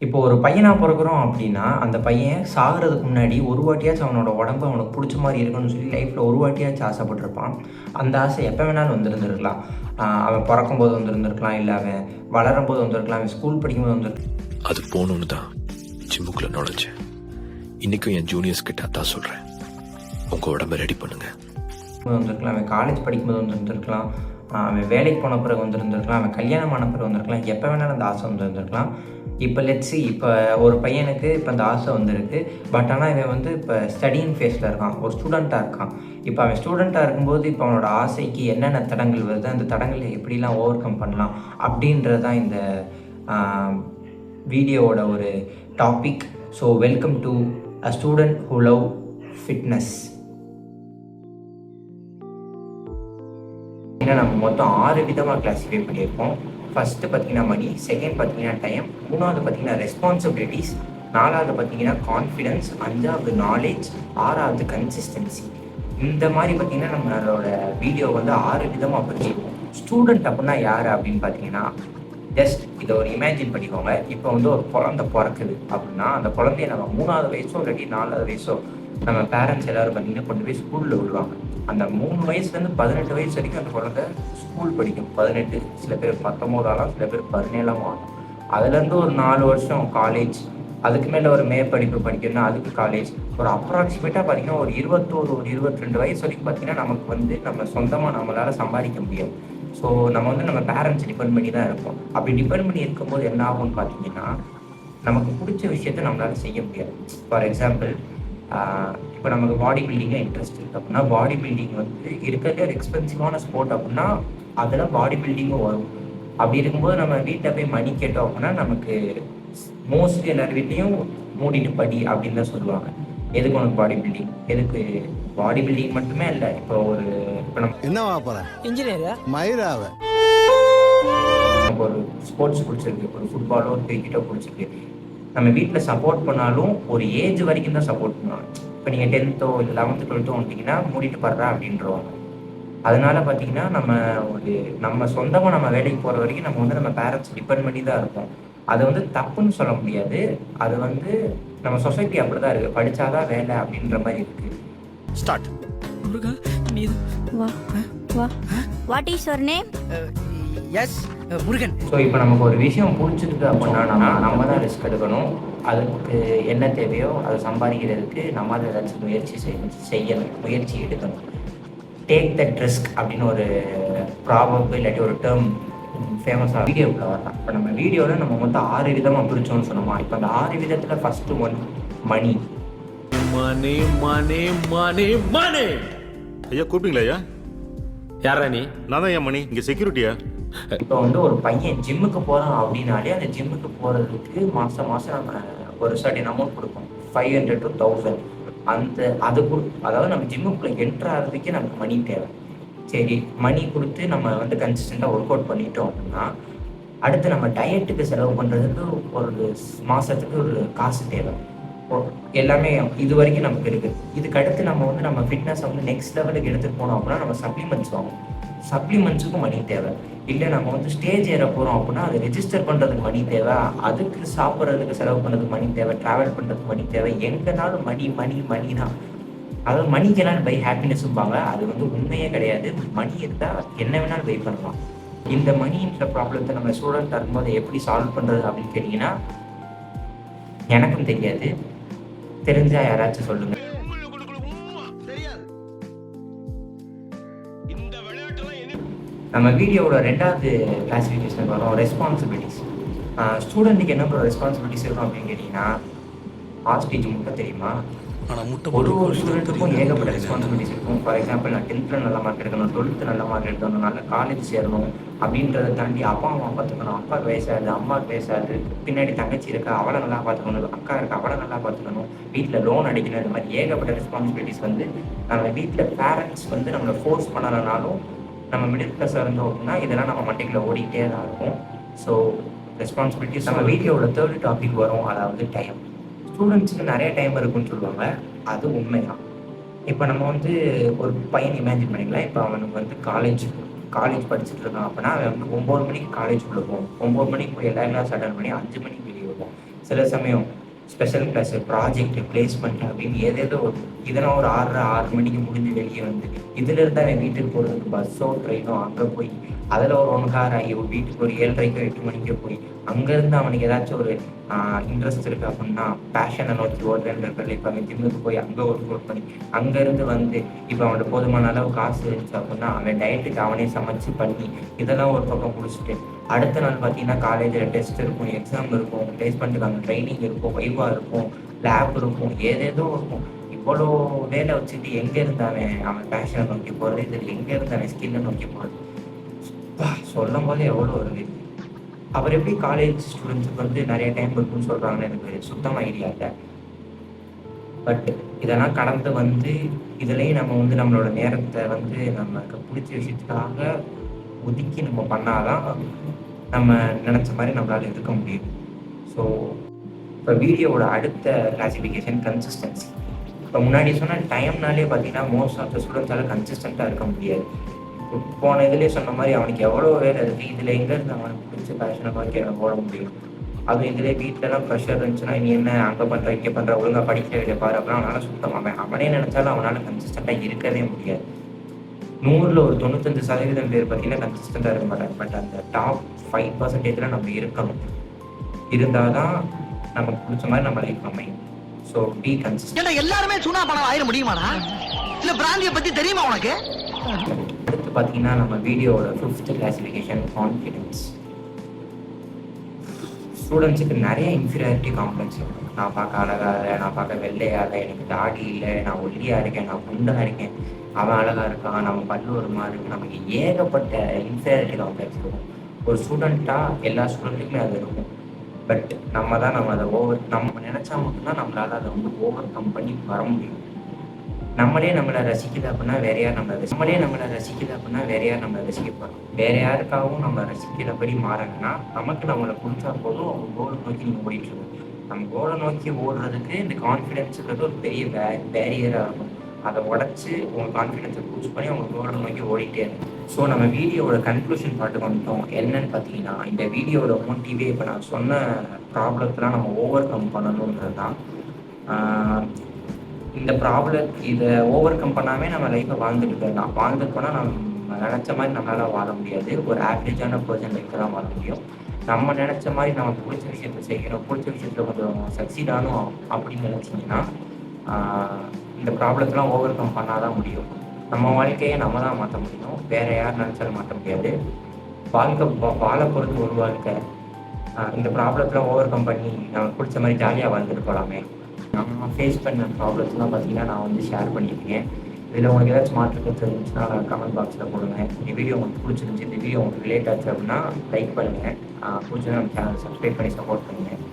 இப்போ ஒரு பையனா பொறக்குறோம் அப்படின்னா, அந்த பையன் சாகுறதுக்கு முன்னாடி ஒரு வாட்டியாச்சும் அவனோட உடம்பு அவனுக்கு புடிச்ச மாரி இருக்கணும்னு சொல்லி லைஃப்ல ஒரு வாட்டியாச்சும் ஆசைப்பட்டுருப்பான். அந்த ஆசை எப்ப வேணாலும் வந்திருந்திருக்கலாம். அவன் பொறக்கும்போது வந்திருந்திருக்கலாம், இல்ல அவன் வளரும்போது வந்திருக்கலாம், அவன் ஸ்கூல் படிக்கும்போது வந்திருக்கலாம். அது போகணுன்னு தான் ஜிம்முக்குள்ள நுழைஞ்சேன். இன்னைக்கும் என் ஜூனியர்ஸ் கிட்ட அதான் சொல்றேன். உங்க உடம்ப ரெடி பண்ணுங்க. வந்திருக்கலாம், அவன் காலேஜ் படிக்கும்போது வந்திருந்திருக்கலாம், அவன் வேலைக்கு போன பிறகு வந்திருந்திருக்கலாம், அவன் கல்யாணம் ஆன பிறகு வந்திருக்கலாம், எப்போ வேணாலும் அந்த ஆசை வந்திருந்திருக்கலாம். இப்போ இப்போ ஒரு பையனுக்கு இப்போ அந்த ஆசை வந்திருக்கு. பட் ஆனால் இவன் வந்து இப்போ ஸ்டடியிங் ஃபேஸில் இருக்கான், ஒரு ஸ்டூடெண்ட்டாக இருக்கான். இப்போ அவன் ஸ்டூடெண்ட்டாக இருக்கும்போது இப்போ அவனோட ஆசைக்கு என்னென்ன தடங்கள் வருது, அந்த தடங்களை எப்படிலாம் ஓவர் கம் பண்ணலாம் அப்படின்றது தான் இந்த வீடியோவோட ஒரு topic. So welcome to a student who love fitness. நம்ம மொத்தம் 6 விதமாக கிளாஸிஃபை பண்ணியிருக்கோம். ஃபஸ்ட்டு பார்த்தீங்கன்னா மணி, செகண்ட் பார்த்தீங்கன்னா டைம், மூணாவது பார்த்தீங்கன்னா ரெஸ்பான்சிபிலிட்டிஸ், நாலாவது பார்த்தீங்கன்னா கான்ஃபிடென்ஸ், அஞ்சாவது நாலேஜ், ஆறாவது கன்சிஸ்டன்சி. இந்த மாதிரி பார்த்தீங்கன்னா நம்மளோட வீடியோ வந்து 6 விதமாக பிரிச்சிருக்கோம். ஸ்டூடெண்ட் அப்படின்னா யார் அப்படின்னு பார்த்தீங்கன்னா, ஜஸ்ட் இதை ஒரு இமேஜின் பண்ணிக்கோங்க. இப்போ வந்து ஒரு குழந்தை பிறக்குது அப்படின்னா, அந்த குழந்தைய நம்ம 3வது வயசோ இல்லாட்டி 4வது வயசோ நம்ம பேரண்ட்ஸ் எல்லோரும் பார்த்தீங்கன்னா கொண்டு போய் ஸ்கூலில் விடுவாங்க. அந்த 3 வயசுலேருந்து 18 வயசு வரைக்கும் அந்த குழந்தை ஸ்கூல் படிக்கும். 18, சில பேர் 19 ஆகலாம், சில பேர் 17 ஆகலாம். அதுலேருந்து ஒரு 4 வருஷம் காலேஜ், அதுக்கு மேலே ஒரு மேற்படிப்பு படிக்கணும்னா அதுக்கு காலேஜ், ஒரு அப்ராக்சிமேட்டாக பார்த்தீங்கன்னா ஒரு 21, ஒரு 22 வயசு வரைக்கும் பார்த்தீங்கன்னா நமக்கு வந்து நம்ம சொந்தமாக நம்மளால் சம்பாதிக்க முடியாது. ஸோ நம்ம வந்து நம்ம பேரண்ட்ஸ் டிபெண்ட் பண்ணி தான் இருப்போம். அப்படி டிபெண்ட் பண்ணி இருக்கும்போது என்ன ஆகும்னு பார்த்தீங்கன்னா, நமக்கு பிடிச்ச விஷயத்த நம்மளால் செய்ய முடியாது. ஃபார் எக்ஸாம்பிள், இப்போ நமக்கு பாடி பில்டிங்கில் இன்ட்ரெஸ்ட் இருக்குது அப்படின்னா, பாடி பில்டிங் வந்து இருக்கிறதே ஒரு எக்ஸ்பென்சிவான ஸ்போர்ட் அப்படின்னா அதில் பாடி பில்டிங்கும் வரும். அப்படி இருக்கும்போது நம்ம வீட்டில் போய் மணி கேட்டோம் அப்படின்னா, நமக்கு மோஸ்ட்லி எல்லார் வீட்லேயும் மூடிட்டு படி அப்படின்னு தான் சொல்லுவாங்க. எதுக்கு உனக்கு பாடி பில்டிங், எதுக்கு பாடி பில்டிங் மட்டுமே இல்லை, இப்போ நம்ம என்னவா போகிறேன், இன்ஜினியர் மயிராவ, நமக்கு ஒரு ஸ்போர்ட்ஸ் பிடிச்சிருக்கு, ஒரு ஃபுட்பாலோ ஒரு கிரிக்கெட்டோ பிடிச்சிருக்கு, நம்ம வீட்டில் சப்போர்ட் பண்ணாலும் ஒரு ஏஜ் வரைக்கும் தான் சப்போர்ட் பண்ணுவாங்க. இப்போ நீங்கள் 10த்தோ இல்லை 11th 12th வந்துட்டிங்கன்னா மூடிட்டு படுறா அப்படின்றவாங்க. அதனால பார்த்தீங்கன்னா நம்ம சொந்தமாக நம்ம வேலைக்கு போகிற வரைக்கும் நம்ம வந்து நம்ம பேரண்ட்ஸ் டிபெண்ட் பண்ணி தான் இருப்போம். அது வந்து தப்புன்னு சொல்ல முடியாது. அது வந்து நம்ம சொசைட்டி அப்படி தான் இருக்குது, படித்தாதான் வேலை அப்படின்ற மாதிரி இருக்குது. Start. What is your name? Yes Murugan. So இப்போ நமக்கு ஒரு விஷயம் பிடிச்சிருக்கு அப்படின்னா நம்ம தான் ரிஸ்க் எடுக்கணும். அதுக்கு என்ன தேவையோ அதை சம்பாதிக்கிறதுக்கு நம்ம அதை ஏதாச்சும் முயற்சி எடுக்கணும். டேக் தட் ரிஸ்க் அப்படின்னு ஒரு ப்ராபப் இல்லாட்டி ஒரு டேர்ம் ஃபேமஸாக வீடியோக்குள்ளே வரலாம். இப்போ நம்ம வீடியோவில் நம்ம மொத்தம் 6 விதமாக பிரித்தோம்னு சொன்னோமா. இப்போ அந்த 6 விதத்தில் ஃபஸ்ட்டு ஒன் மணி. மணி மணி மணி மணி. ஐயா கூப்பிட்டீங்களா ஐயா? யாரா நீ? நான் தான் ஐயா மணி, இங்கே செக்யூரிட்டியா? இப்போ வந்து ஒரு பையன் ஜிம்முக்கு போகிறான் அப்படின்னாலே அந்த ஜிம்முக்கு போகிறதுக்கு மாதம் நம்ம ஒரு சர்டன் அமௌண்ட் கொடுப்போம், 500 to 1000. அதாவது நம்ம ஜிம்முக்குள்ளே என்ட்ரு ஆகிறதுக்கே நமக்கு மணி தேவை. சரி, மணி கொடுத்து நம்ம வந்து கன்சிஸ்டண்ட்டாக ஒர்க் அவுட் பண்ணிட்டோம் அப்படின்னா, அடுத்து நம்ம டயட்டுக்கு செலவு பண்ணுறதுக்கு ஒரு மாதத்துக்கு ஒரு காசு தேவை. எல்லாமே இது வரைக்கும் நமக்கு இருக்குது. இதுக்கு அடுத்து நம்ம வந்து நம்ம ஃபிட்னஸை வந்து நெக்ஸ்ட் லெவலுக்கு எடுத்துகிட்டு போனோம் அப்படின்னா நம்ம சப்ளிமெண்ட்ஸ் வாங்குவோம். சப்ளிமெண்ட்ஸுக்கும் மணி தேவை. இல்லை நம்ம வந்து ஸ்டேஜ் ஏற போகிறோம் அப்படின்னா அதை ரெஜிஸ்டர் பண்ணுறதுக்கு மணி தேவை, அதுக்கு சாப்பிட்றதுக்கு செலவு பண்ணுறதுக்கு மணி தேவை, ட்ராவல் பண்ணுறதுக்கு மணி தேவை. எங்கேனாலும் மணி மணி மணி தான். அதாவது மணிக்கெல்லாம் பை ஹாப்பினஸ்ஸும்பாங்க. அது வந்து உண்மையே கிடையாது. மணி இருந்தால் என்ன வேணாலும் பை பண்ணலாம். இந்த மணின்ற ப்ராப்ளத்தை நம்ம ஸ்டூடெண்ட்டாக இருக்கும்போது எப்படி சால்வ் பண்ணுறது அப்படின்னு கேட்டிங்கன்னா, எனக்கும் தெரியாது. தெரிஞ்சா யாராச்சும் சொல்லுங்க. நம்ம வீடியோவோட 2வது கிளாசிஃபிகேஷன் வரும், ரெஸ்பான்சிபிலிட்டிஸ். ஸ்டூடெண்ட்டுக்கு என்ன ரெஸ்பான்சிபிலிட்டிஸ் இருக்கும் அப்படின்னு கேட்டிங்கன்னா, ஆஸ்டேஜ் முட்டை தெரியுமா? ஒரு ஸ்டூடெண்ட்டுக்கும் ஏகப்பட்ட ரெஸ்பான்சிபிலிட்டிஸ் இருக்கும். ஃபார் எக்ஸாம்பிள், நான் 10th நல்ல மார்க் எடுக்கணும், 12th நல்ல மார்க் எடுக்கணும், நல்ல காலேஜ் சேரணும் அப்படின்றத தாண்டி அப்பா அம்மா பார்த்துக்கணும். அப்பாவுக்கு வயசாகுது, அம்மாவுக்கு வயசாகுது, பின்னாடி தங்கச்சி இருக்கா அவளை நல்லா பார்த்துக்கணும், அக்கா இருக்கா அவளை நல்லா பார்த்துக்கணும், வீட்டில் லோன் அடிக்கணும். இந்த மாதிரி ஏகப்பட்ட ரெஸ்பான்சிபிலிட்டிஸ் வந்து நம்ம வீட்டில் பேரண்ட்ஸ் வந்து நம்மளை ஃபோர்ஸ் பண்ணலைனாலும் நம்ம மிடில் கிளாஸாக இருந்தோம் அப்படின்னா இதெல்லாம் நம்ம மண்டைக்குள்ள ஓடிக்கிட்டே தான் இருக்கும். So responsibilities. நம்ம வீடியோட 3rd டாபிக் வரும், அதாவது டைம். ஸ்டூடெண்ட்ஸுக்கு நிறைய டைம் இருக்குன்னு சொல்லுவாங்க, அது உண்மைதான். இப்போ நம்ம வந்து ஒரு பையன் இமேஜின் பண்ணிக்கலாம். இப்போ அவனுக்கு வந்து காலேஜ் படிச்சுட்டு இருக்கான் அப்படின்னா அவன் வந்து 9 மணிக்கு காலேஜ் உள்ள போவோம். 9 மணிக்கு போய் எல்லா கிளாஸ் அட்டன் பண்ணி 5 மணிக்கு வெளியே வருவோம். சில சமயம் ஸ்பெஷல் கிளாஸ், ப்ராஜெக்ட், பிளேஸ்மெண்ட் அப்படின்னு ஏதேதோ இதெல்லாம் ஒரு 6 மணிக்கு முடிஞ்சு வெளியே வந்து இதுல இருந்தா என் வீட்டுக்கு போகிறதுக்கு பஸ்ஸோ ட்ரெயினோ அங்கே போய் அதில் ஒரு 1 hour ஆகி ஒரு வீட்டுக்கு ஒரு 7:30 8 மணிக்கோ போய் அங்கேருந்து அவனுக்கு ஏதாச்சும் ஒரு இன்ட்ரெஸ்ட் இருக்கு அப்படின்னா பேஷனை நோக்கி ஓடுறேன். இப்போ அவன் ஜிம்முக்கு போய் அங்கே ஒர்க் பண்ணி அங்கேருந்து வந்து இப்போ அவன்கிட்ட போதுமான அளவு காசு இருந்துச்சு அப்படின்னா அவன் டயட்டுக்கு அவனே சமைச்சு பண்ணி இதெல்லாம் ஒரு பக்கம் முடிச்சுட்டு அடுத்த நாள் பார்த்தீங்கன்னா காலேஜில் டெஸ்ட் இருக்கும், எக்ஸாம் இருக்கும், பிளேஸ்மெண்ட்டுக்கு அங்கே ட்ரைனிங் இருக்கும், வைவா இருக்கும், லேப் இருக்கும், ஏதேதோ இருக்கும். இவ்வளோ வேலை வச்சுட்டு எங்கே இருந்தாவன் அவன் பேஷனை நோக்கி போகிறது, இதில் எங்கே இருந்தாவன் ஸ்கில்லை நோக்கி போகிறது சொல்லும் போது எவ்வளோ வருது. அவர் எப்படி காலேஜ் ஸ்டூடெண்ட்ஸுக்கு வந்து நிறைய டைம் இருக்குன்னு சொல்கிறாங்கன்னு எனக்கு சுத்தமாக ஐடியா இல்லை. பட் இதெல்லாம் கடந்து வந்து இதுலேயும் நம்ம வந்து நம்மளோட நேரத்தை வந்து நமக்கு பிடிச்ச விஷயத்துக்காக ஒதுக்கி நம்ம பண்ணாதான் நம்ம நினச்ச மாதிரி நம்மளால் இருக்க முடியும். ஸோ இப்போ வீடியோவோட அடுத்த கிளாசிஃபிகேஷன் கன்சிஸ்டன்சி. இப்போ முன்னாடி சொன்ன டைம்னாலே பார்த்தீங்கன்னா மோஸ்ட் ஆஃப் த ஸ்டூடெண்ட்ஸால் கன்சிஸ்டண்ட்டாக இருக்க முடியாது. போன இதுலேயே சொன்ன மாதிரி அவனுக்கு எவ்வளோ வேலை இருக்குது, இதில் எங்கேருந்து அவனுக்கு பிடிச்ச பேஷனை நோக்கி ஓட முடியும். அதுவும் இதிலே வீட்டிலலாம் ப்ரெஷர் இருந்துச்சுன்னா நீ என்ன அங்கே பண்ணுற இங்கே பண்ணுற ஒழுங்காக படிக்க வேண்டிய பாரு அப்படின்னா அவனால் சுத்தமாக அவனே நினச்சாலும் அவனால் கன்சிஸ்டண்ட்டாக இருக்கவே முடியாது. 100ல் ஒரு 95% பேர் பார்த்தீங்கன்னா கன்சிஸ்டண்ட்டாக இருக்க மாட்டாங்க. பட் அந்த டாப் 5% நம்ம இருக்கணும். இருந்தால் தான் நமக்கு பிடிச்ச மாதிரி நம்ம லைஃப் அமையும். So be consistent. எல்லாருமே சுனா பணம் ஆயிர முடியுமாடா? இல்ல பிராந்தியை பத்தி தெரியுமா உனக்கு? அடுத்து பார்த்தீங்கன்னா நம்ம வீடியோவோட 5th கிளாசிஃபிகேஷன் கான்ஃபிடென்ஸ். ஸ்டூடெண்ட்ஸுக்கு நிறைய இன்ஃபீரியாரிட்டி காம்ப்ளெக்ஸ் இருக்கும். நான் பார்க்க அழகாக இல்லை, நான் பார்க்க வெள்ளையாக இல்லை, எனக்கு தாடி இல்லை, நான் ஒல்லியாக இருக்கேன், நான் குண்டாக இருக்கேன், அவன் அழகாக இருக்கான், நம்ம பல்லு ஒரு மாதிரி இருக்கு, நமக்கு ஏகப்பட்ட இன்ஃபீரியாரிட்டி காம்ப்ளெக்ஸ் இருக்கும். ஒரு ஸ்டூடெண்ட்டாக எல்லா ஸ்டூடெண்ட்டுக்குமே அது இருக்கும். பட் நம்ம அதை நம்ம நினச்சா மட்டும்தான் நம்மளால் அதை வந்து ஓவர் கம் பண்ணி வர முடியும். நம்மளே நம்மளை ரசிக்குது அப்படின்னா வேற யார் நம்மளை ரசிக்க போகிறோம். வேற யாருக்காகவும் நம்ம ரசிக்கிறபடி மாறணும்னா நமக்கு நம்மளை பிடிச்சா போதும் அவங்க கோலை நோக்கி நீங்கள் ஓடிட்டு இருக்கோம். நம்ம கோலை நோக்கி ஓடுறதுக்கு இந்த கான்ஃபிடென்ஸுன்றது ஒரு பெரிய பேரியராக இருக்கும். அதை உடச்சி உங்கள் கான்ஃபிடென்ஸை பூஸ்ட் பண்ணி அவங்க கோலை நோக்கி ஓடிட்டே இருக்கும். ஸோ நம்ம வீடியோவோட கன்க்ளூஷன் பார்ட்டு வந்துட்டோம். என்னன்னு பார்த்தீங்கன்னா இந்த வீடியோவோட மோட்டிவே இப்போ நான் சொன்ன ப்ராப்ளத்தெலாம் நம்ம ஓவர் கம் பண்ணணுன்றது தான். இந்த இதை ஓவர் கம் பண்ணாமல் நம்ம லைஃப்பை வாழ்ந்துட்டு போனால் நம்ம நினச்ச மாதிரி நம்மளால் வாழ முடியாது. ஒரு ஆவரேஜான பர்சன் லைஃப்பை தான் வாழ முடியும். நம்ம நினச்ச மாதிரி நம்ம பிடிச்ச விஷயத்தை செய்யணும், பிடிச்ச விஷயத்தில் கொஞ்சம் சக்சீட் ஆகணும் அப்படின்னு நினச்சிங்கன்னா இந்த ப்ராப்ளத்தெலாம் ஓவர் கம் பண்ணால் தான் முடியும். நம்ம வாழ்க்கையை நம்ம தான் மாற்ற முடியும், வேறு யார் நினச்சாலும் மாற்ற முடியாது. வாழ பொறுத்து ஒரு வாழ்க்கை. இந்த ப்ராப்ளத்தெலாம் ஓவர் கம் பண்ணி நமக்கு பிடிச்ச மாதிரி ஜாலியாக வாழ்ந்துட்டு போகலாமே. நான் ஃபேஸ் பண்ண ப்ராப்ளம்ஸ்லாம் பார்த்தீங்கன்னா நான் வந்து ஷேர் பண்ணியிருக்கேன். இதில் உங்களுக்கு ஏதாச்சும் மாற்றத்தை இருந்துச்சுன்னா கமெண்ட் பாக்ஸில் போடுங்க. இந்த வீடியோ உங்களுக்கு பிடிச்சிருந்துச்சி, இந்த வீடியோ உங்களுக்கு ரிலேட் ஆச்சு அப்படின்னா லைக் பண்ணுங்கள். பிடிச்சதை நம்ம சேனலை சப்ஸ்கிரைப் பண்ணி சப்போர்ட் பண்ணுங்கள்.